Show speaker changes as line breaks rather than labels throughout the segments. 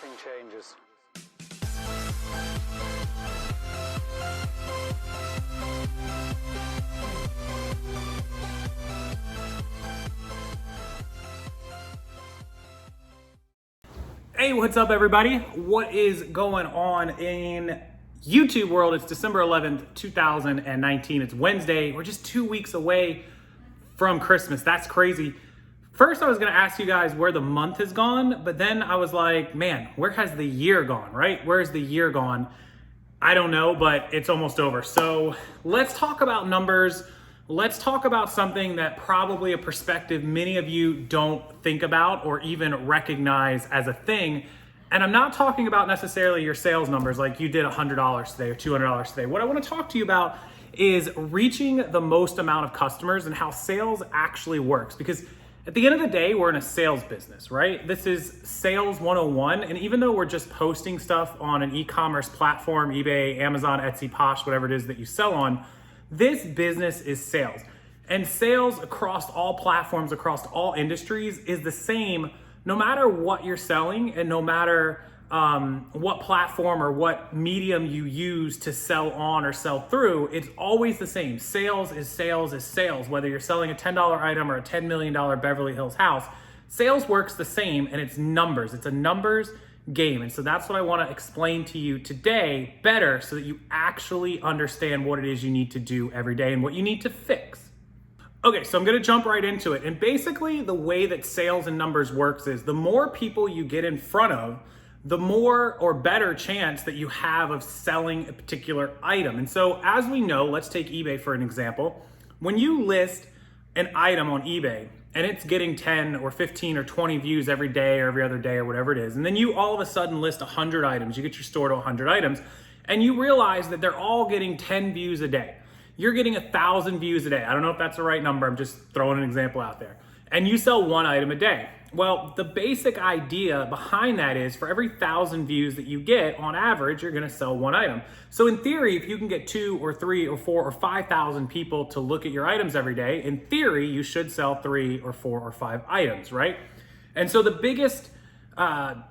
nothing changes.
Hey, what's up everybody? What is going on in YouTube world? It's December 11th, 2019. It's Wednesday. We're just 2 weeks away from Christmas. That's crazy. First, I was gonna ask you guys where the month has gone, but then I was like, man, where has the year gone, right? Where's the year gone? I don't know, but it's almost over. So let's talk about numbers. Let's talk about something that probably a perspective many of you don't think about or even recognize as a thing. And I'm not talking about necessarily your sales numbers, like you did $100 today or $200 today. What I want to talk to you about is reaching the most amount of customers and how sales actually works. Because at the end of the day, we're in a sales business, right? This is sales 101. And even though we're just posting stuff on an e-commerce platform, eBay, Amazon, Etsy, Posh, whatever it is that you sell on, this business is sales. And sales across all platforms, across all industries is the same no matter what you're selling and no matter what platform or what medium you use to sell on or sell through. It's always the same. Sales is sales is sales. Whether you're selling a $10 item or a $10 million Beverly Hills house, sales works the same, and it's numbers. It's a numbers game. And so that's what I want to explain to you today better so that you actually understand what it is you need to do every day and what you need to fix. Okay, so I'm going to jump right into it. And basically the way that sales and numbers works is the more people you get in front of, the more or better chance that you have of selling a particular item. And so as we know, let's take eBay for an example. When you list an item on eBay and it's getting 10 or 15 or 20 views every day or every other day or whatever it is, and then you all of a sudden list 100 items, you get your store to 100 items, and you realize that they're all getting 10 views a day. You're getting 1,000 views a day. I don't know if that's the right number. I'm just throwing an example out there. And you sell one item a day. Well, the basic idea behind that is for every 1,000 views that you get, on average, you're gonna sell one item. So in theory, if you can get 2 or 3 or 4 or 5,000 people to look at your items every day, in theory, you should sell 3 or 4 or 5 items, right? And so the biggest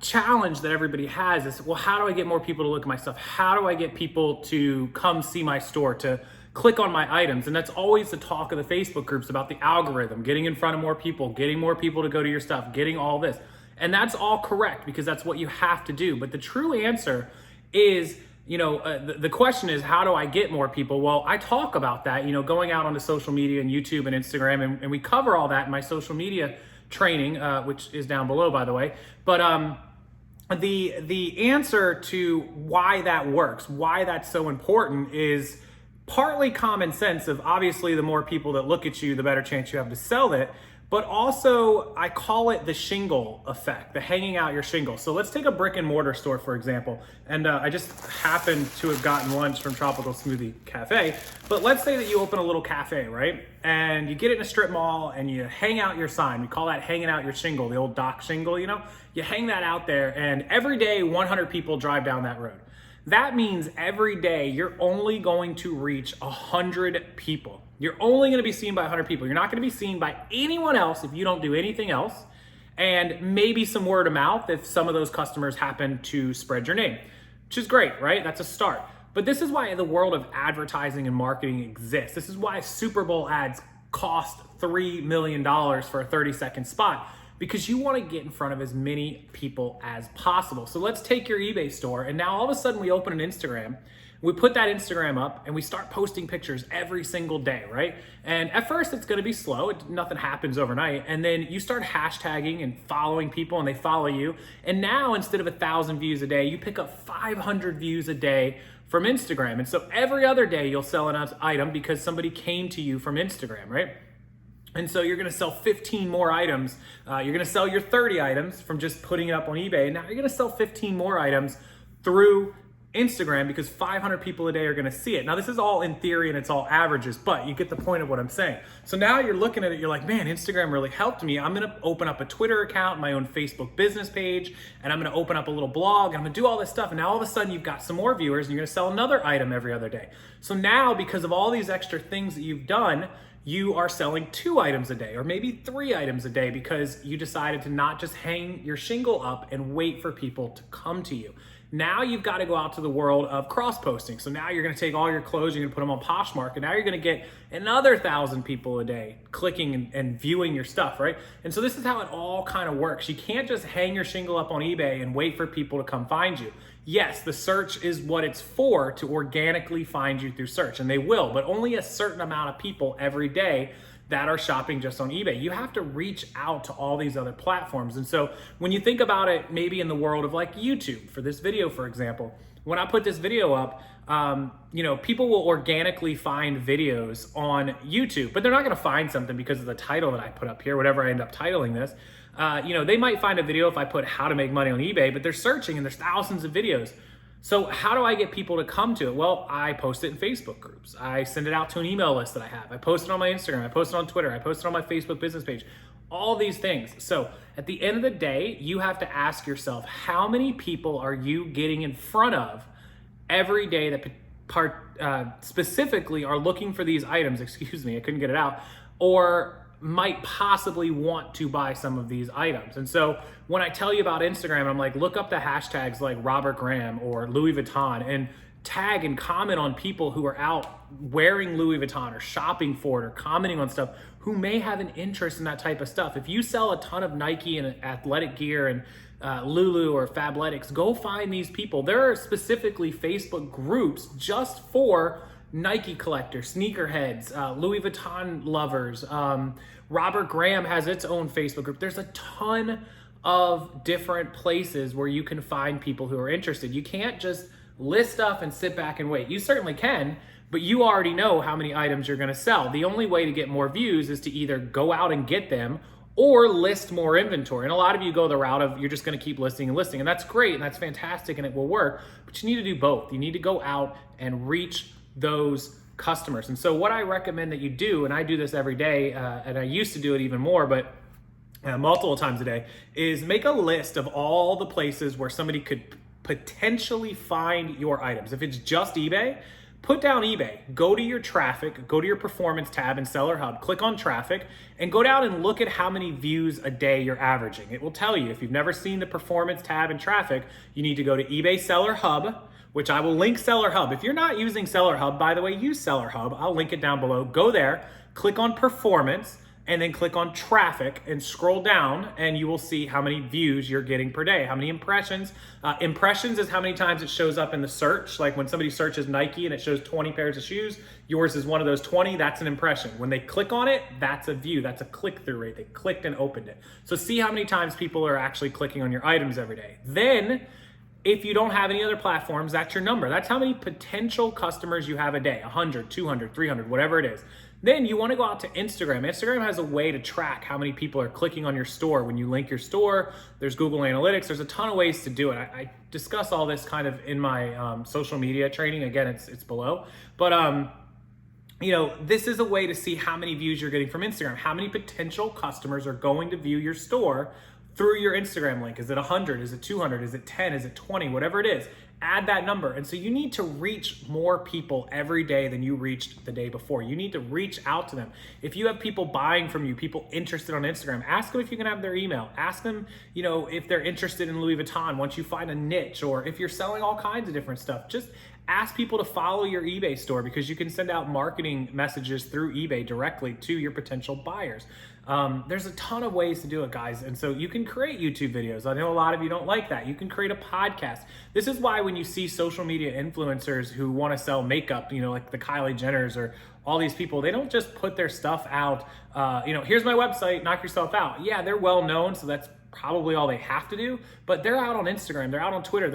challenge that everybody has is, well, how do I get more people to look at my stuff? How do I get people to come see my store, to click on my items? And that's always the talk of the Facebook groups about the algorithm, getting in front of more people, getting more people to go to your stuff, getting all this. And that's all correct because that's what you have to do. But the true answer is, the question is, how do I get more people? Well, I talk about that, going out onto social media and YouTube and Instagram, and we cover all that in my social media training, which is down below, by the way. But the answer to why that works, why that's so important is partly common sense of obviously the more people that look at you, the better chance you have to sell it. But also I call it the shingle effect, the hanging out your shingle. So let's take a brick and mortar store, for example. And I just happened to have gotten lunch from Tropical Smoothie Cafe. But let's say that you open a little cafe, right? And you get it in a strip mall and you hang out your sign. We call that hanging out your shingle, the old dock shingle, You hang that out there and every day 100 people drive down that road. That means every day you're only going to reach 100 people. You're only going to be seen by 100 people. You're not going to be seen by anyone else if you don't do anything else. And maybe some word of mouth if some of those customers happen to spread your name, which is great, right? That's a start. But this is why the world of advertising and marketing exists. This is why Super Bowl ads cost $3 million for a 30-second spot, because you want to get in front of as many people as possible. So let's take your eBay store, and now all of a sudden we open an Instagram, we put that Instagram up, and we start posting pictures every single day, right? And at first it's gonna be slow, nothing happens overnight, and then you start hashtagging and following people, and they follow you, and now instead of 1,000 views a day, you pick up 500 views a day from Instagram. And so every other day you'll sell an item because somebody came to you from Instagram, right? And so you're gonna sell 15 more items. You're gonna sell your 30 items from just putting it up on eBay. And now you're gonna sell 15 more items through Instagram because 500 people a day are gonna see it. Now this is all in theory and it's all averages, but you get the point of what I'm saying. So now you're looking at it, you're like, man, Instagram really helped me. I'm gonna open up a Twitter account, my own Facebook business page, and I'm gonna open up a little blog, and I'm gonna do all this stuff. And now all of a sudden you've got some more viewers and you're gonna sell another item every other day. So now because of all these extra things that you've done, you are selling 2 items a day or maybe 3 items a day because you decided to not just hang your shingle up and wait for people to come to you. Now you've got to go out to the world of cross-posting. So now you're going to take all your clothes, you're going to put them on Poshmark, and now you're going to get another 1,000 people a day clicking and viewing your stuff, right? And so this is how it all kind of works. You can't just hang your shingle up on eBay and wait for people to come find you. Yes, the search is what it's for, to organically find you through search, and they will, but only a certain amount of people every day that are shopping just on eBay. You have to reach out to all these other platforms. And so when you think about it, maybe in the world of like YouTube, for this video, for example, when I put this video up, people will organically find videos on YouTube, but they're not gonna find something because of the title that I put up here, whatever I end up titling this. They might find a video if I put how to make money on eBay, but they're searching and there's thousands of videos. So how do I get people to come to it? Well, I post it in Facebook groups. I send it out to an email list that I have. I post it on my Instagram. I post it on Twitter. I post it on my Facebook business page. All these things. So at the end of the day, you have to ask yourself, how many people are you getting in front of every day that specifically are looking for these items, excuse me, I couldn't get it out, or might possibly want to buy some of these items. And so when I tell you about Instagram, I'm like, look up the hashtags like Robert Graham or Louis Vuitton and tag and comment on people who are out wearing Louis Vuitton or shopping for it or commenting on stuff who may have an interest in that type of stuff. If you sell a ton of Nike and athletic gear and Lulu or Fabletics, go find these people. There are specifically Facebook groups just for Nike collectors, sneakerheads, Louis Vuitton lovers. Robert Graham has its own Facebook group. There's a ton of different places where you can find people who are interested. You can't just list stuff and sit back and wait. You certainly can, but you already know how many items you're gonna sell. The only way to get more views is to either go out and get them or list more inventory. And a lot of you go the route of you're just gonna keep listing and listing, and that's great and that's fantastic and it will work, but you need to do both. You need to go out and reach those customers. And so what I recommend that you do, and I do this every day, and I used to do it even more, but multiple times a day, is make a list of all the places where somebody could potentially find your items. If it's just eBay, put down eBay, go to your traffic, go to your performance tab in Seller Hub, click on traffic, and go down and look at how many views a day you're averaging. It will tell you. If you've never seen the performance tab in traffic, you need to go to eBay Seller Hub, which I will link Seller Hub. If you're not using Seller Hub, by the way, use Seller Hub. I'll link it down below. Go there, click on performance, and then click on traffic and scroll down and you will see how many views you're getting per day, how many impressions. Impressions is how many times it shows up in the search. Like when somebody searches Nike and it shows 20 pairs of shoes, yours is one of those 20, that's an impression. When they click on it, that's a view, that's a click-through rate. They clicked and opened it. So see how many times people are actually clicking on your items every day. Then, if you don't have any other platforms, that's your number. That's how many potential customers you have a day, 100, 200, 300, whatever it is. Then you want to go out to Instagram. Instagram has a way to track how many people are clicking on your store. When you link your store, there's Google Analytics. There's a ton of ways to do it. I discuss all this kind of in my social media training. Again, it's below. But this is a way to see how many views you're getting from Instagram. How many potential customers are going to view your store through your Instagram link. Is it 100? Is it 200? Is it 10? Is it 20? Whatever it is, add that number. And so you need to reach more people every day than you reached the day before. You need to reach out to them. If you have people buying from you, people interested on Instagram, ask them if you can have their email. Ask them, if they're interested in Louis Vuitton once you find a niche, or if you're selling all kinds of different stuff. Just ask people to follow your eBay store because you can send out marketing messages through eBay directly to your potential buyers. There's a ton of ways to do it, guys. And so you can create YouTube videos. I know a lot of you don't like that. You can create a podcast. This is why when you see social media influencers who want to sell makeup, like the Kylie Jenners or all these people, they don't just put their stuff out, here's my website, knock yourself out. Yeah, they're well known, so that's probably all they have to do, but they're out on Instagram, they're out on Twitter.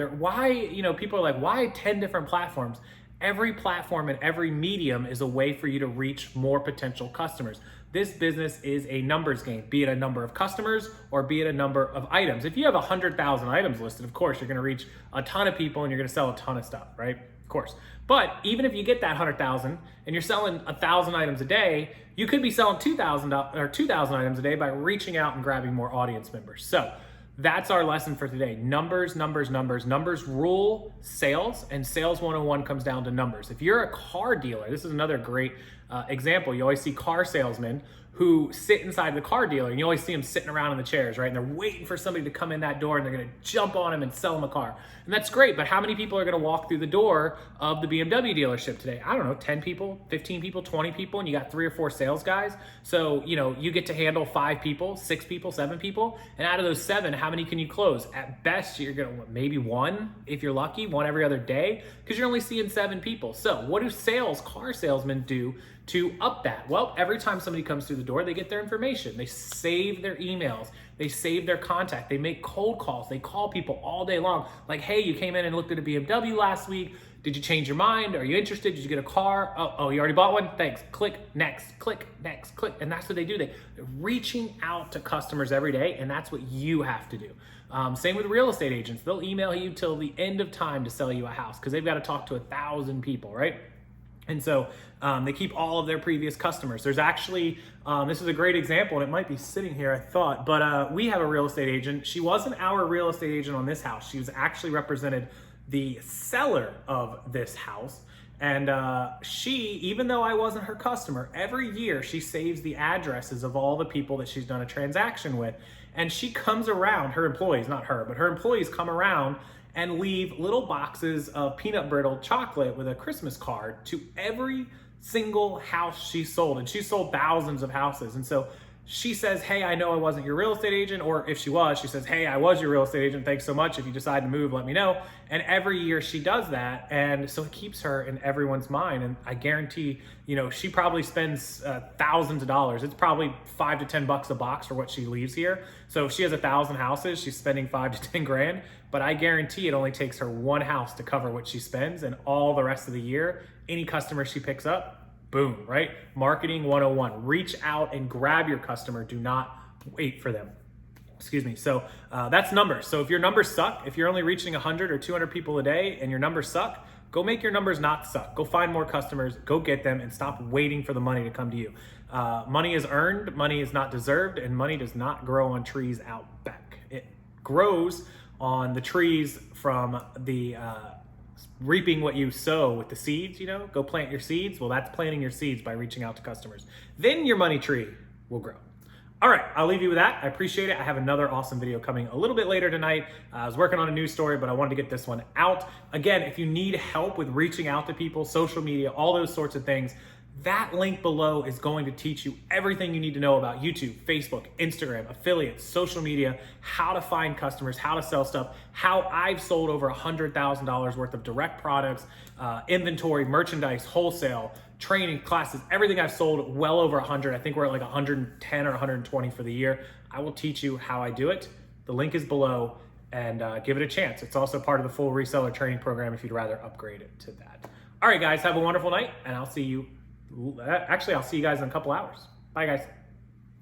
People are like, why 10 different platforms? Every platform and every medium is a way for you to reach more potential customers. This business is a numbers game, be it a number of customers or be it a number of items. If you have 100,000 items listed, of course, you're gonna reach a ton of people and you're gonna sell a ton of stuff, right? Of course. But even if you get that 100,000 and you're selling 1,000 items a day, you could be selling 2,000 items a day by reaching out and grabbing more audience members. So That's our lesson for today. Numbers, numbers, numbers. Numbers rule sales, and sales 101 comes down to numbers. If you're a car dealer, this is another great example. You always see car salesmen who sit inside the car dealer, and you always see them sitting around in the chairs, right? And they're waiting for somebody to come in that door, and they're gonna jump on them and sell them a car. And that's great, but how many people are gonna walk through the door of the BMW dealership today? I don't know, 10 people, 15 people, 20 people, and you got 3 or 4 sales guys. So, you get to handle 5 people, 6 people, 7 people, and out of those 7, how many can you close? At best, you're gonna, maybe 1, if you're lucky, 1 every other day, because you're only seeing 7 people. So what do car salesmen do to up that? Well, every time somebody comes through the door, they get their information. They save their emails. They save their contact. They make cold calls. They call people all day long. Like, hey, you came in and looked at a BMW last week. Did you change your mind? Are you interested? Did you get a car? Oh, you already bought one? Thanks. Click next, click next, click. And that's what they do. They're reaching out to customers every day, and that's what you have to do. Same with real estate agents. They'll email you till the end of time to sell you a house because they've got to talk to 1,000 people, right? And so they keep all of their previous customers. There's actually, this is a great example, and it might be sitting here, I thought, but we have a real estate agent. She wasn't our real estate agent on this house. She was actually represented the seller of this house. And she, even though I wasn't her customer, every year she saves the addresses of all the people that she's done a transaction with. And she comes around, her employees, not her, but her employees come around and leave little boxes of peanut brittle chocolate with a Christmas card to every single house she sold. And she sold thousands of houses. And so she says, hey, I know I wasn't your real estate agent. Or if she was, she says, hey, I was your real estate agent. Thanks so much. If you decide to move, let me know. And every year she does that. And so it keeps her in everyone's mind. And I guarantee, she probably spends thousands of dollars. It's probably $5 to $10 a box for what she leaves here. So if she has 1,000 houses, she's spending 5 to 10 grand. But I guarantee it only takes her 1 house to cover what she spends. And all the rest of the year, any customer she picks up, boom, right? Marketing 101, reach out and grab your customer. Do not wait for them. Excuse me. So that's numbers. So if your numbers suck, if you're only reaching 100 or 200 people a day and your numbers suck, go make your numbers not suck. Go find more customers, go get them, and stop waiting for the money to come to you. Money is earned, money is not deserved, and money does not grow on trees out back. It grows on the trees from the reaping what you sow with the seeds, go plant your seeds. Well, that's planting your seeds by reaching out to customers. Then your money tree will grow. All right, I'll leave you with that. I appreciate it. I have another awesome video coming a little bit later tonight. I was working on a news story, but I wanted to get this one out. Again, if you need help with reaching out to people, social media, all those sorts of things, that link below is going to teach you everything you need to know about YouTube, Facebook, Instagram, affiliates, social media, how to find customers, how to sell stuff, how I've sold over $100,000 worth of direct products, inventory, merchandise, wholesale, training, classes, everything I've sold well over 100. I think we're at like 110 or 120 for the year. I will teach you how I do it. The link is below, and give it a chance. It's also part of the full reseller training program if you'd rather upgrade it to that. All right, guys, have a wonderful night, and I'll see you. Actually, I'll see you guys in a couple hours. Bye, guys.